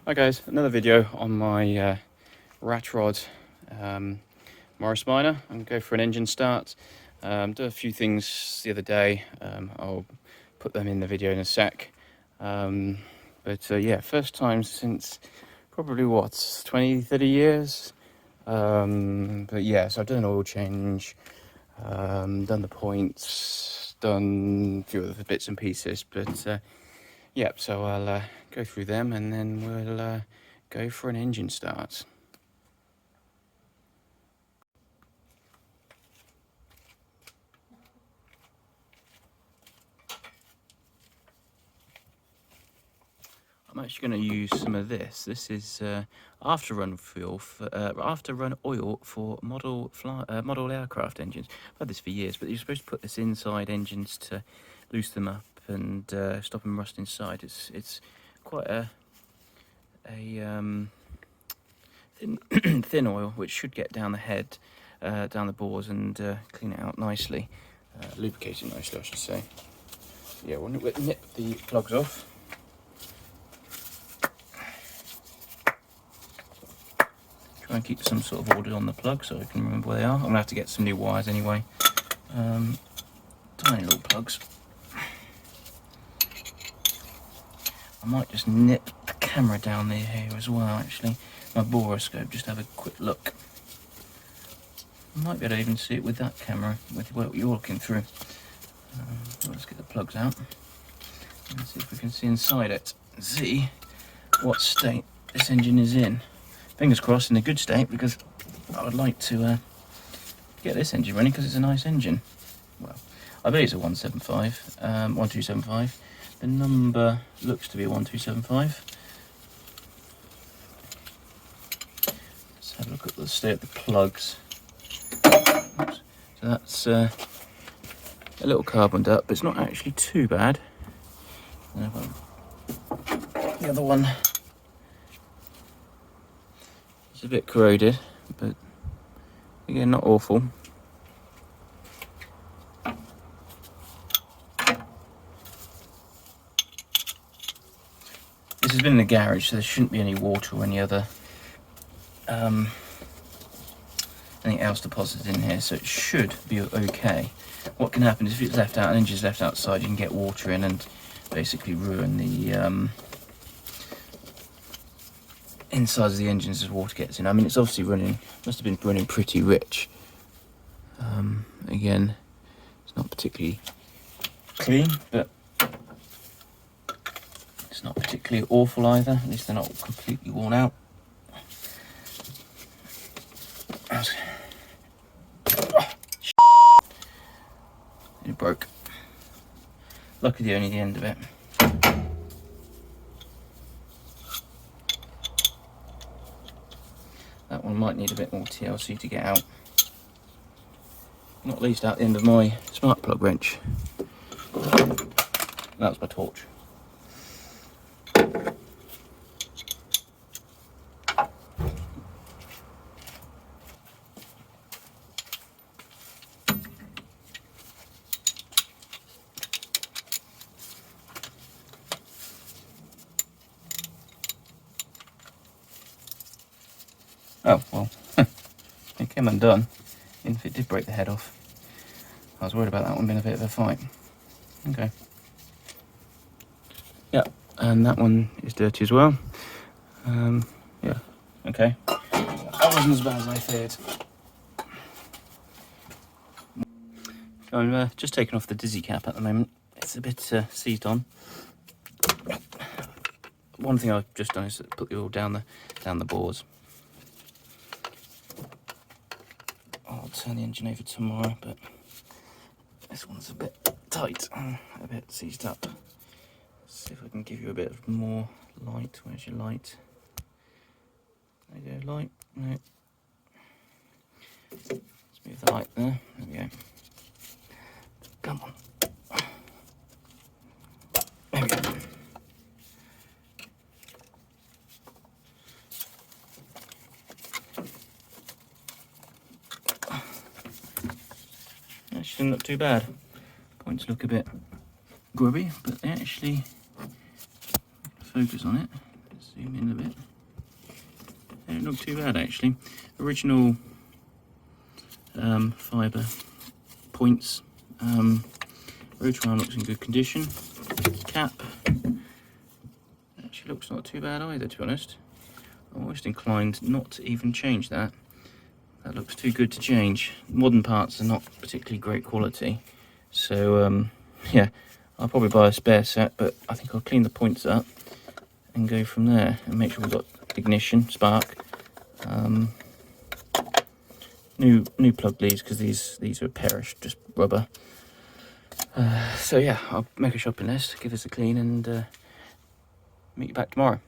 Hi guys, another video on my Ratrod Morris Minor. I'm going to go for an engine start. Did a few things the other day. I'll put them in the video in a sec. Yeah, first time since probably what, 20, 30 years? But yeah, so I've done an oil change, done the points, done a few other bits and pieces, but yeah, so I'll go through them and then we'll go for an engine start. I'm actually going to use some of this. This is after run fuel, after run oil for model aircraft engines. I've had this for years, but you're supposed to put this inside engines to loosen them up and stop them rust inside. It's quite a thin oil, which should get down the head, down the bores, and clean it out nicely, lubricate it nicely, I should say. Yeah, we'll nip the plugs off. Try and keep some sort of order on the plug so I can remember where they are. I'm gonna have to get some new wires anyway. Tiny little plugs. I might just nip the camera down there here as well, actually. My boroscope, just have a quick look. You might be able to even see it with that camera, with what you're looking through. Let's get the plugs out and see if we can see inside it. See what state this engine is in. Fingers crossed in a good state, because I would like to get this engine running because it's a nice engine. Well, I bet it's a 1275. The number looks to be a 1275. Let's have a look at the state of the plugs. Oops. So that's a little carboned up, but it's not actually too bad. The other one is a bit corroded, but again, not awful. This has been in the garage, so there shouldn't be any water or any other anything else deposited in here, so it should be okay. What can happen is if it's left out, an engine's left outside, you can get water in and basically ruin the insides of the engines as water gets in. I mean, it's obviously running, must have been running pretty rich. Again, it's not particularly clean, but it's not particularly awful either. At least they're not completely worn out. It broke. Luckily only the end of it. That one might need a bit more TLC to get out. Not least out the end of my spark plug wrench. That was my torch. Oh, well, it came undone, even if it did break the head off. I was worried about that one being a bit of a fight. Okay. Yeah, and that one is dirty as well. Yeah, okay. That wasn't as bad as I feared. So I'm just taking off the dizzy cap at the moment. It's a bit seized on. One thing I've just done is put the oil down the bores. I'll turn the engine over tomorrow, but this one's a bit tight, a bit seized up. Let's see if I can give you a bit of more light. Where's your light? There you go, light. No. Let's move the light there. There we go. Come on. There we go. Shouldn't look too bad. Points look a bit grubby, but they actually focus on it. Zoom in a bit. They don't look too bad actually. Original fibre points. Rotor arm looks in good condition. Cap actually looks not too bad either, to be honest. I'm almost inclined not to even change that. That looks too good to change. Modern parts are not particularly great quality, so yeah, I'll probably buy a spare set, but I think I'll clean the points up and go from there and make sure we've got ignition, spark, new plug leads, because these are perished, just rubber. So yeah, I'll make a shopping list, give this a clean, and meet you back tomorrow.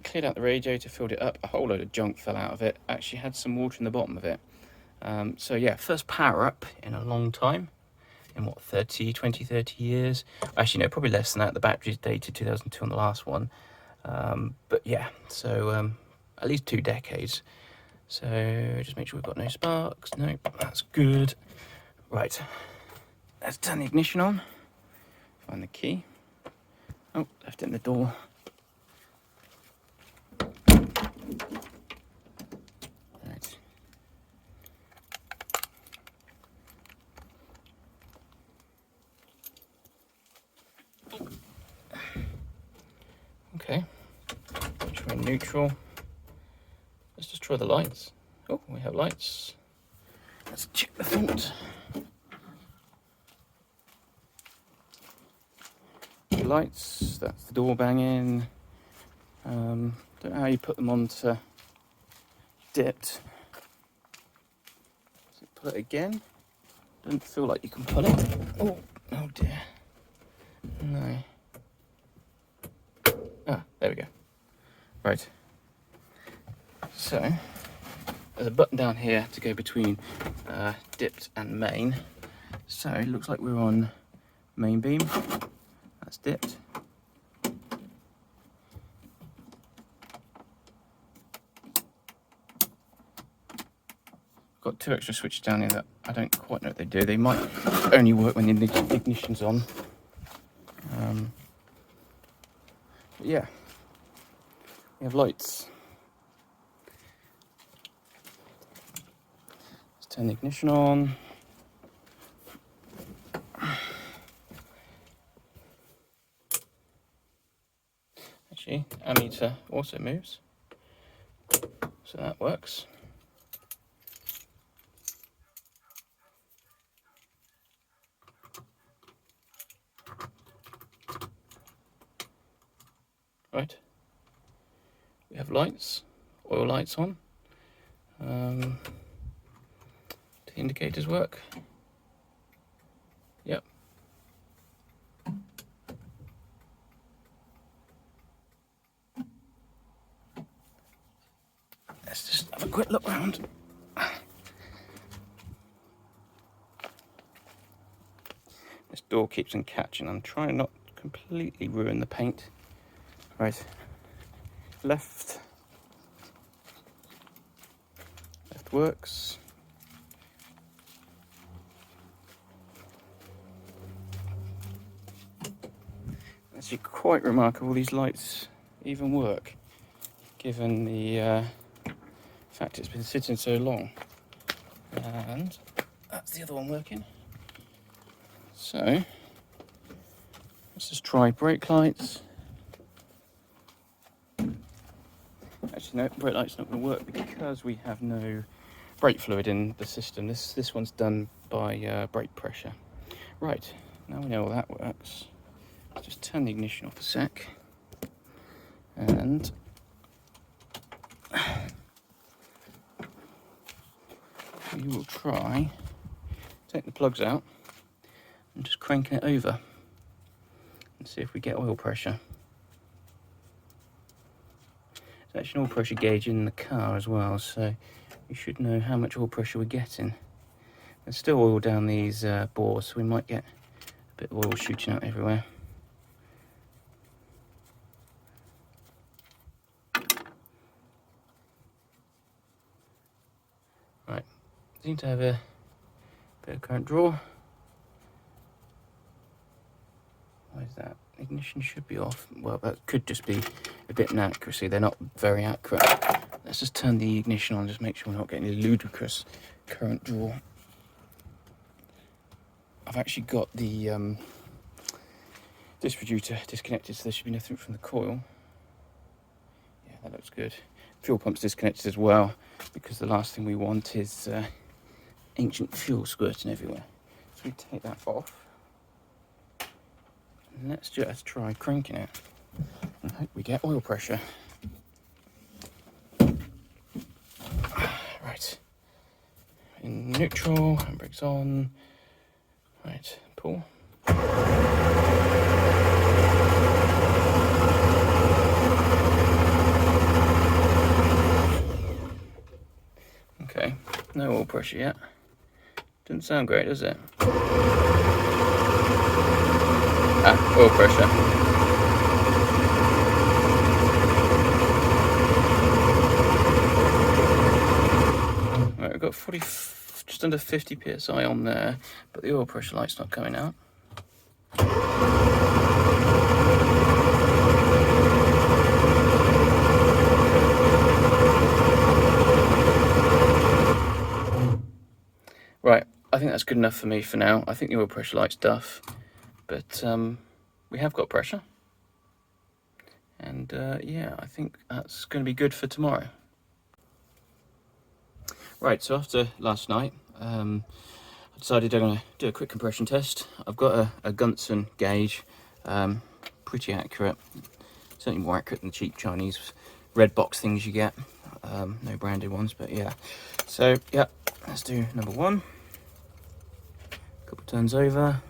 Cleared out the radiator, filled it up, a whole load of junk fell out of it, actually had some water in the bottom of it. So yeah, first power up in a long time, in what, 20-30 years? Actually no, probably less than that. The battery's dated 2002 on the last one. But yeah, so at least 2 decades. So just make sure we've got no sparks. Nope, that's good. Right, let's turn the ignition on, find the key. Oh, left it in the door. Right. Okay, which we're in neutral. Let's just try the lights. Oh, we have lights. Let's check the front. The lights, that's the door banging. Don't know how you put them on to dipped. Does it pull it again? Doesn't feel like you can pull it. Oh, oh dear. No. Ah, there we go. Right. So, there's a button down here to go between dipped and main. So, it looks like we're on main beam. That's dipped. Got 2 extra switches down here that I don't quite know what they do. They might only work when the ignition's on. But yeah, we have lights. Let's turn the ignition on. Actually, ammeter also moves, so that works. Right, we have lights, oil lights on. Do the indicators work? Yep. Let's just have a quick look around. This door keeps on catching. I'm trying not to completely ruin the paint. Right, left works. Actually quite remarkable these lights even work, given the fact it's been sitting so long. And that's the other one working. So let's just try brake lights. Actually no, brake light's not going to work because we have no brake fluid in the system. This one's done by brake pressure. Right, now we know all that works. Let's just turn the ignition off a sec. And we will try, take the plugs out and just cranking it over and see if we get oil pressure. It's actually an oil pressure gauge in the car as well, so we should know how much oil pressure we're getting. There's still oil down these bores, so we might get a bit of oil shooting out everywhere. Right, seem to have a bit of current draw. Why is that? Ignition should be off. Well, that could just be a bit inaccuracy. They're not very accurate. Let's just turn the ignition on, just make sure we're not getting any ludicrous current draw. I've actually got the distributor disconnected, so there should be nothing from the coil. Yeah, that looks good. Fuel pump's disconnected as well, because the last thing we want is ancient fuel squirting everywhere. So we take that off. And let's just try cranking it and hope we get oil pressure. Right. In neutral, handbrake's on. Right, pull. Okay, no oil pressure yet. Doesn't sound great, does it? Ah, oil pressure. Right, we've got 40, just under 50 psi on there, but the oil pressure light's not coming out. Right, I think that's good enough for me for now. I think the oil pressure light's duff, but we have got pressure. And yeah, I think that's going to be good for tomorrow. Right, so after last night, I decided I'm going to do a quick compression test. I've got a Gunson gauge, pretty accurate, certainly more accurate than the cheap Chinese red box things you get, no branded ones, but yeah. So yeah, let's do number one, couple turns over.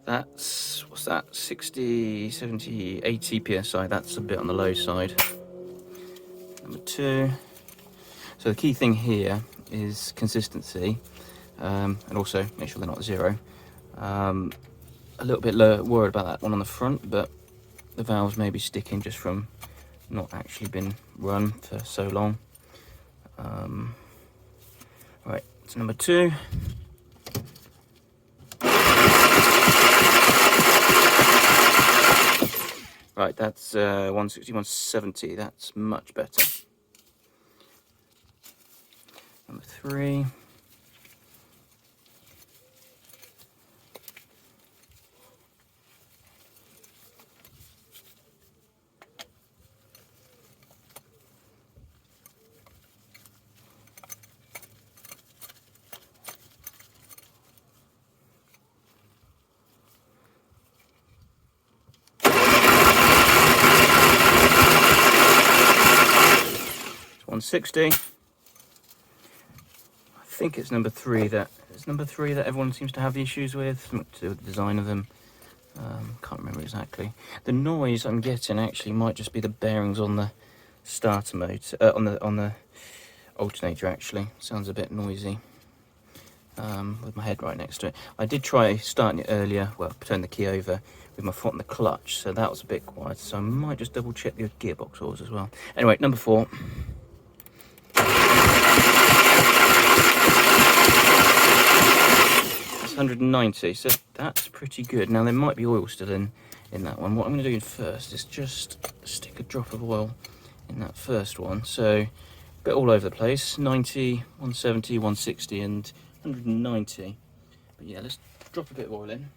That's, what's that, 60, 70, 80 psi, that's a bit on the low side. Number two. So the key thing here is consistency, and also make sure they're not zero. A little bit worried about that one on the front, but the valves may be sticking just from not actually been run for so long. Right, so number two. Right, that's 160, 170, that's much better. Number three. It's 160. I think it's number three that everyone seems to have the issues with, something to do with the design of them. Can't remember exactly. The noise I'm getting actually might just be the bearings on the starter motor, on the alternator. Actually, sounds a bit noisy. With my head right next to it. I did try starting it earlier. Well, turn the key over with my foot on the clutch, so that was a bit quiet. So I might just double check the gearbox oils as well. Anyway, number four. That's 190, so that's pretty good. Now there might be oil still in that one. What I'm going to do first is just stick a drop of oil in that first one. So a bit all over the place. 90, 170, 160, and 190. But yeah, let's drop a bit of oil in.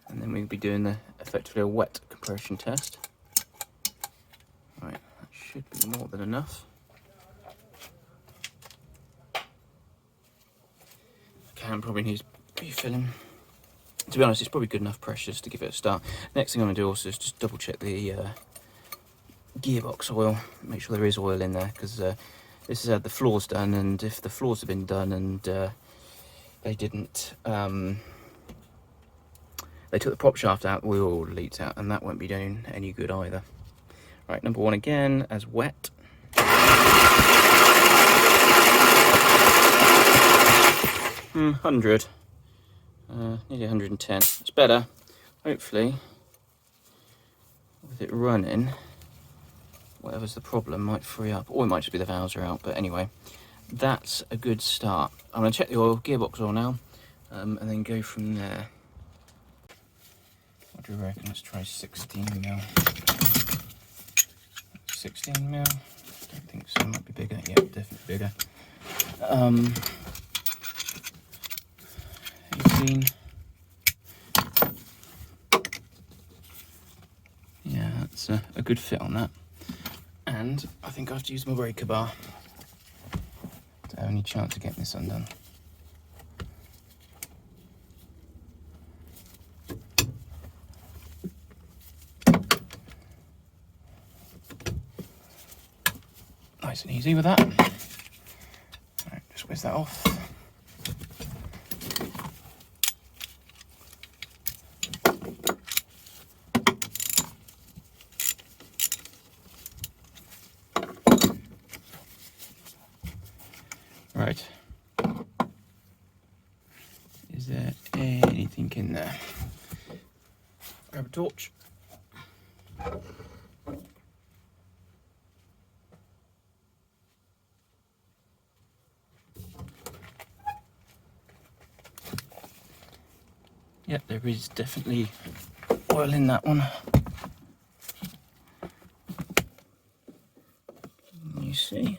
And then we'll be doing effectively a wet compression test. Right, that should be more than enough. Can probably needs refilling. To be honest, it's probably good enough pressures to give it a start. Next thing I'm going to do also is just double check the gearbox oil. Make sure there is oil in there, because this has had the floors done, and if the floors have been done and they didn't, they took the prop shaft out, the oil leaks out, and that won't be doing any good either. Right, number 1 again, as wet. 100, nearly 110. It's better, hopefully. With it running, whatever's the problem might free up, or it might just be the valves are out. But anyway, that's a good start. I'm going to check the oil, gearbox oil now, and then go from there. What do you reckon? Let's try 16 mil. 16 mil? Don't think so. Might be bigger. Yeah, definitely bigger. 18. Yeah, that's a good fit on that. And I think I have to use my breaker bar to have any chance of getting this undone. Nice and easy with that. Right, just whiz that off. Right. Is there anything in there? Grab a torch. Yep, there is definitely oil in that one. You see?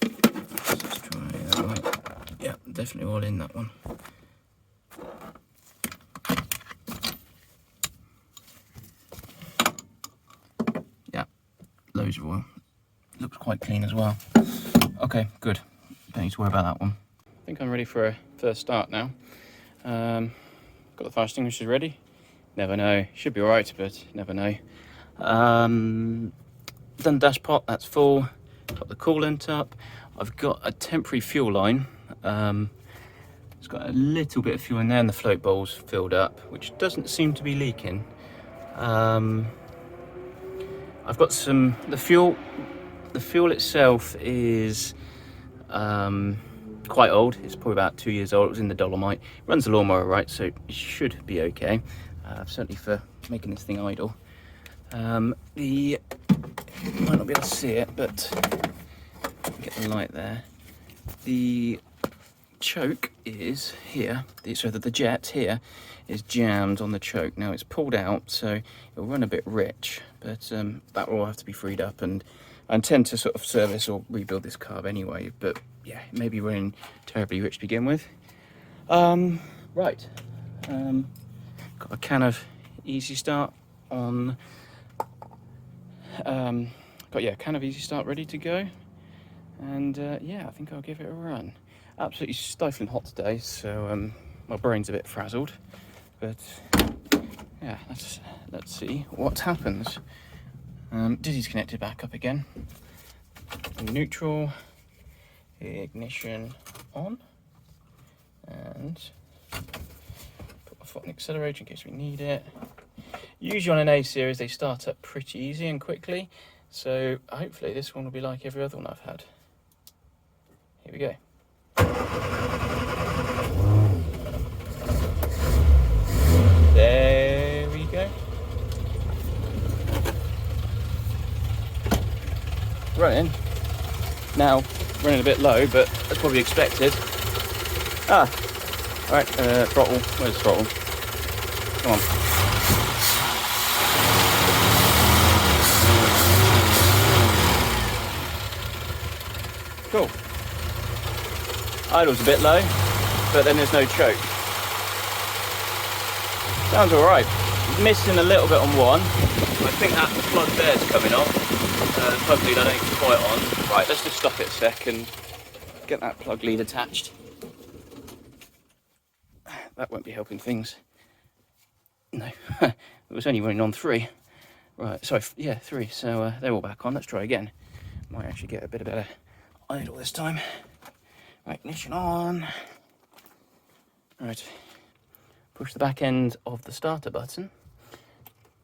Let's try that way. Yeah, definitely oil in that one. Yeah, loads of oil. Looks quite clean as well. Okay, good. Don't need to worry about that one. I think I'm ready for a first start now. Got the fire extinguishers ready. Never know. Should be alright, but never know. Done the dash pot, that's full. Got the coolant up. I've got a temporary fuel line. It's got a little bit of fuel in there, and the float bowl's filled up, which doesn't seem to be leaking. I've got some, the fuel itself is quite old. It's probably about 2 years old. It was in the Dolomite. It runs the lawnmower right, so it should be okay. Certainly for making this thing idle. You might not be able to see it, but get the light there. The choke is here, so that the jet here is jammed on the choke. Now it's pulled out, so it'll run a bit rich, but that will all have to be freed up, and I intend to sort of service or rebuild this carb anyway, but yeah, it may be running terribly rich to begin with. Right, got a can of Easy Start on, got a can of Easy Start ready to go, and yeah, I think I'll give it a run. Absolutely stifling hot today, so my brain's a bit frazzled, but yeah, let's see what happens. Dizzy's connected back up again. Neutral, ignition on, and put my foot on the accelerator in case we need it. Usually on an A series they start up pretty easy and quickly, so hopefully this one will be like every other one I've had. Here we go. There we go. Running. Now, running a bit low, but that's probably expected. Alright, throttle. Where's the throttle? Come on. Cool. Idle's a bit low, but then there's no choke. Sounds alright. Missing a little bit on one. I think that plug there's coming off. The plug lead I don't think is quite on. Right, let's just stop it a sec and get that plug lead attached. That won't be helping things. No, it was only running on 3. Right, sorry, yeah, 3. So they're all back on. Let's try again. Might actually get a bit of better idle this time. Right, ignition on. Right, push the back end of the starter button.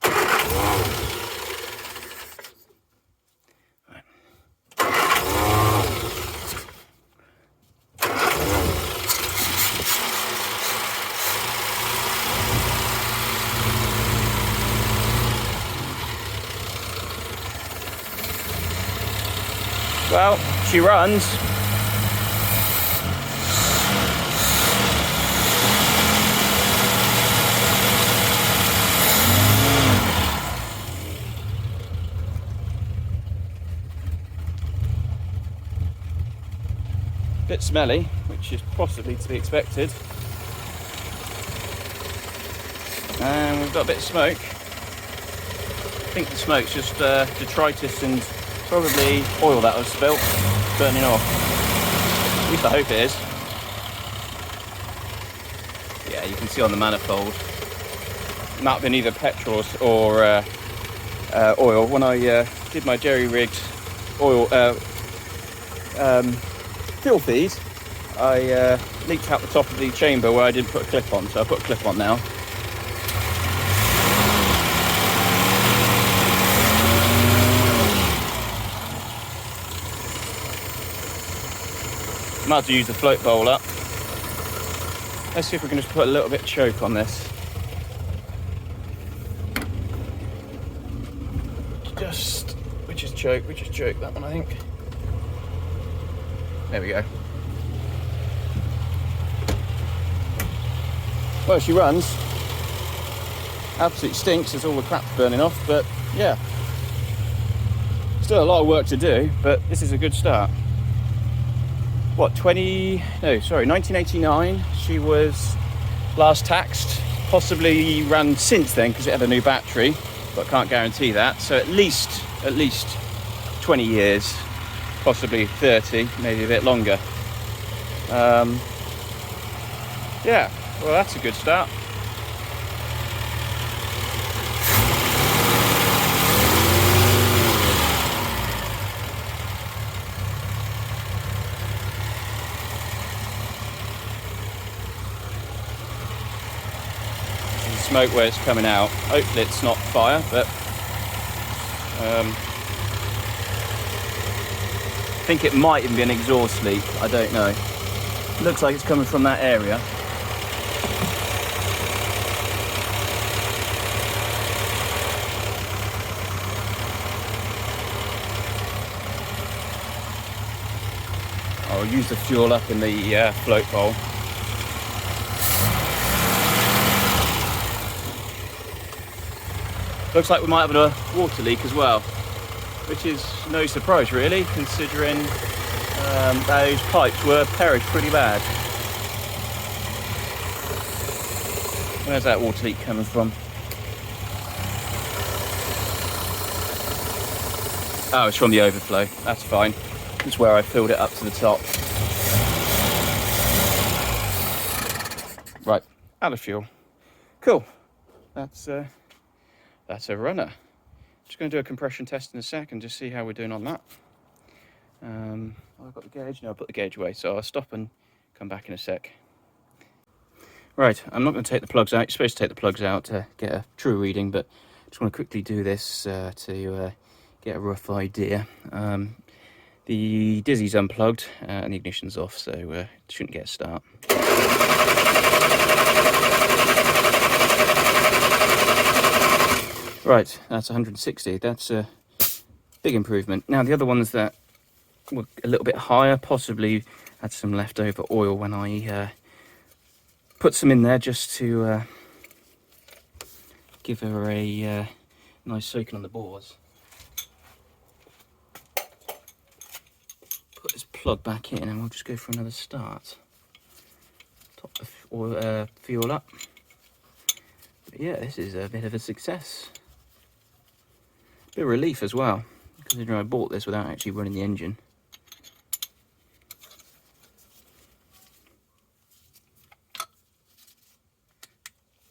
Right. Well, she runs. Bit smelly, which is possibly to be expected. And we've got a bit of smoke. I think the smoke's just detritus and probably oil that was spilt, burning off. At least I hope it is. Yeah, you can see on the manifold. It might have been either petrol or oil. When I did my jerry-rigged oil fuel feed, I leaked out the top of the chamber where I didn't put a clip on, so I put a clip on now. Might have to use the float bowl up. Let's see if we can just put a little bit of choke on this. Just, which is choke, that one I think. There we go. Well, she runs. Absolutely stinks as all the crap's burning off, but yeah. Still a lot of work to do, but this is a good start. What, 1989 she was last taxed. Possibly ran since then because it had a new battery, but can't guarantee that. So at least 20 years, possibly 30, maybe a bit longer. Yeah, well, that's a good start. Smoke where it's coming out. Hopefully it's not fire, but I think it might even be an exhaust leak. I don't know. Looks like it's coming from that area. I'll use the fuel up in the float bowl. Looks like we might have a water leak as well, which is no surprise really, considering those pipes were perished pretty bad. Where's that water leak coming from? Oh, it's from the overflow. That's fine. That's where I filled it up to the top. Right, out of fuel. Cool. That's a runner. Just going to do a compression test in a sec and just see how we're doing on that. I've got the gauge. No, I'll put the gauge away, so I'll stop and come back in a sec. Right, I'm not going to take the plugs out. You're supposed to take the plugs out to get a true reading, but I just want to quickly do this to get a rough idea. The dizzy's unplugged and the ignition's off, so it shouldn't get a start. Right, that's 160. That's a big improvement. Now, the other ones that were a little bit higher, possibly had some leftover oil when I put some in there just to give her a nice soaking on the bores. Put this plug back in and we'll just go for another start. Top the oil, fuel up. But yeah, this is a bit of a success. Bit of relief as well, considering I bought this without actually running the engine.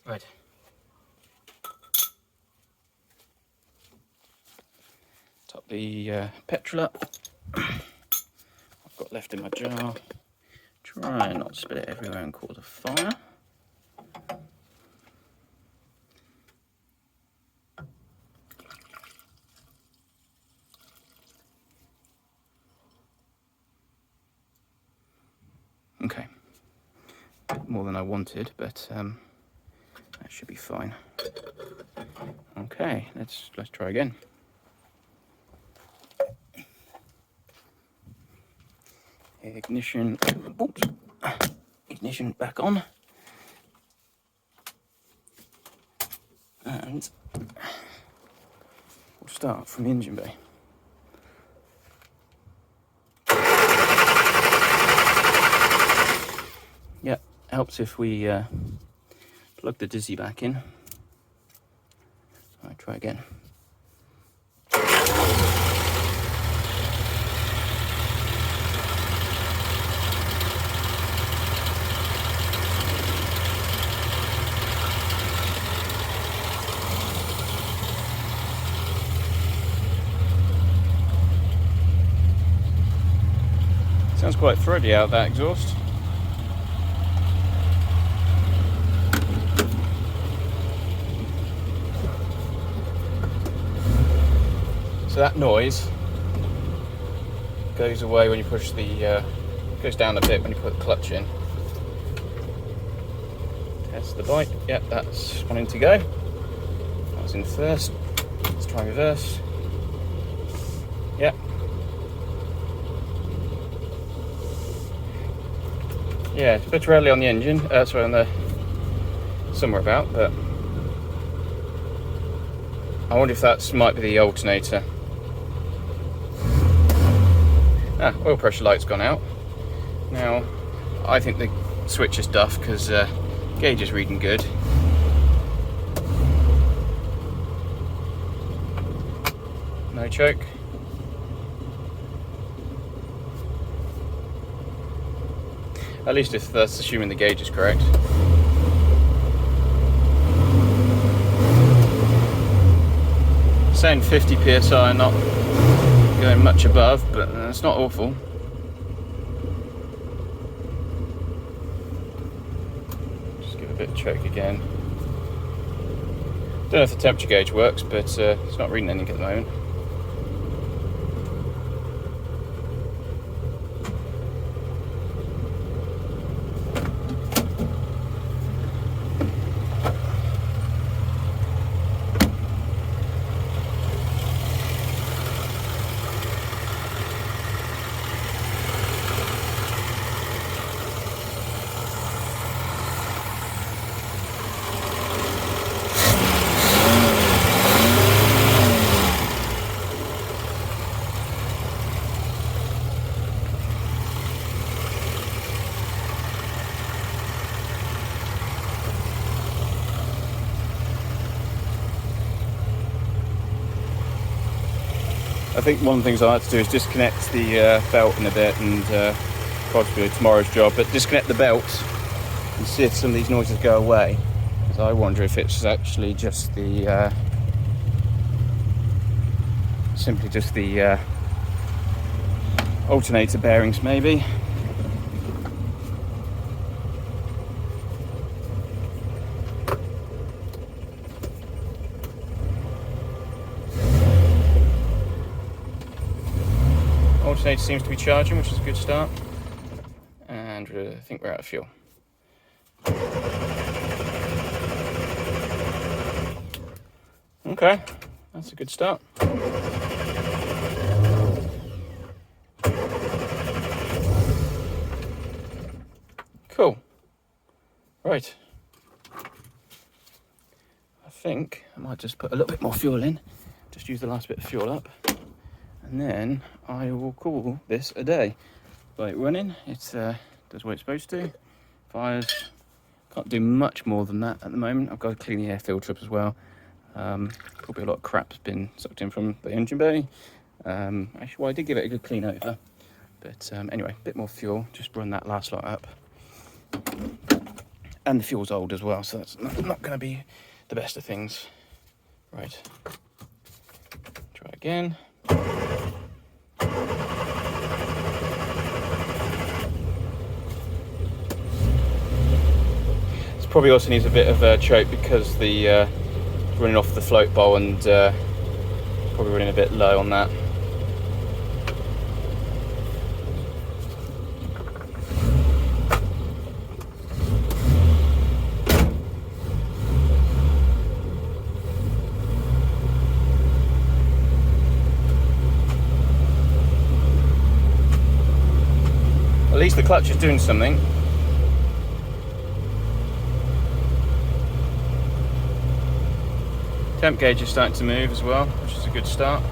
Right. the petrol up. I've got left in my jar. Try not to spill it everywhere and cause a fire. Okay, a bit more than I wanted, but that should be fine. Okay, let's try again. Ignition, oops, ignition back on, and we'll start from the engine bay. Yeah, helps if we plug the dizzy back in. Alright, try again. Sounds quite throaty out, that exhaust. So that noise goes away when you push the, goes down a bit when you put the clutch in. Test the bike. Yep, that's wanting to go. That was in first. Let's try reverse. Yep. Yeah, it's a bit early on the engine. Sorry, on the somewhere about, but I wonder if that might be the alternator. Oil pressure light's gone out. Now, I think the switch is duff because gauge is reading good. No choke. At least if that's assuming the gauge is correct. Saying 50 psi, not going much above, but it's not awful. Just give it a bit of choke again. Don't know if the temperature gauge works, but it's not reading anything at the moment. I think one of the things I like to do is disconnect the belt in a bit, and possibly tomorrow's job, but disconnect the belt and see if some of these noises go away. Because I wonder if it's actually just the simply just the alternator bearings, maybe. Alternator seems to be charging, which is a good start, and I think we're out of fuel. Okay, that's a good start. Cool. Right. I think I might just put a little bit more fuel in, just use the last bit of fuel up, and then I will call this a day. Right, running, it does what it's supposed to. Fires, can't do much more than that at the moment. I've got to clean the air filter up as well. Probably a lot of crap's been sucked in from the engine bay. Actually, well, I did give it a good clean over. But anyway, a bit more fuel, just run that last lot up. And the fuel's old as well, so that's not going to be the best of things. Right, try again. This probably also needs a bit of a choke because the running off the float bowl and probably running a bit low on that. At least the clutch is doing something. Temp gauge is starting to move as well, which is a good start.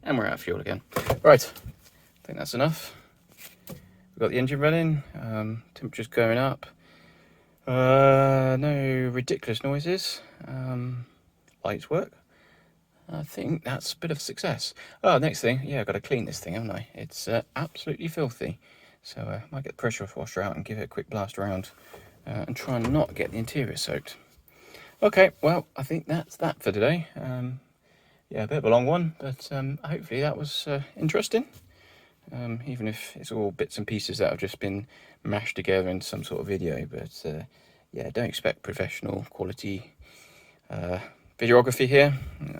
And we're out of fuel again. Right, I think that's enough. We've got the engine running, temperature's going up. No ridiculous noises. Lights work. I think that's a bit of a success. Oh, next thing, yeah, I've got to clean this thing, haven't I? It's absolutely filthy. So I might get the pressure washer out and give it a quick blast around and try and not get the interior soaked. Okay, well, I think that's that for today. Yeah, a bit of a long one, but hopefully that was interesting. Even if it's all bits and pieces that have just been mashed together into some sort of video. But yeah, don't expect professional quality videography here.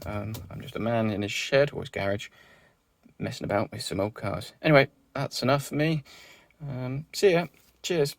I'm just a man in his shed or his garage messing about with some old cars. Anyway, that's enough for me. See ya. Cheers.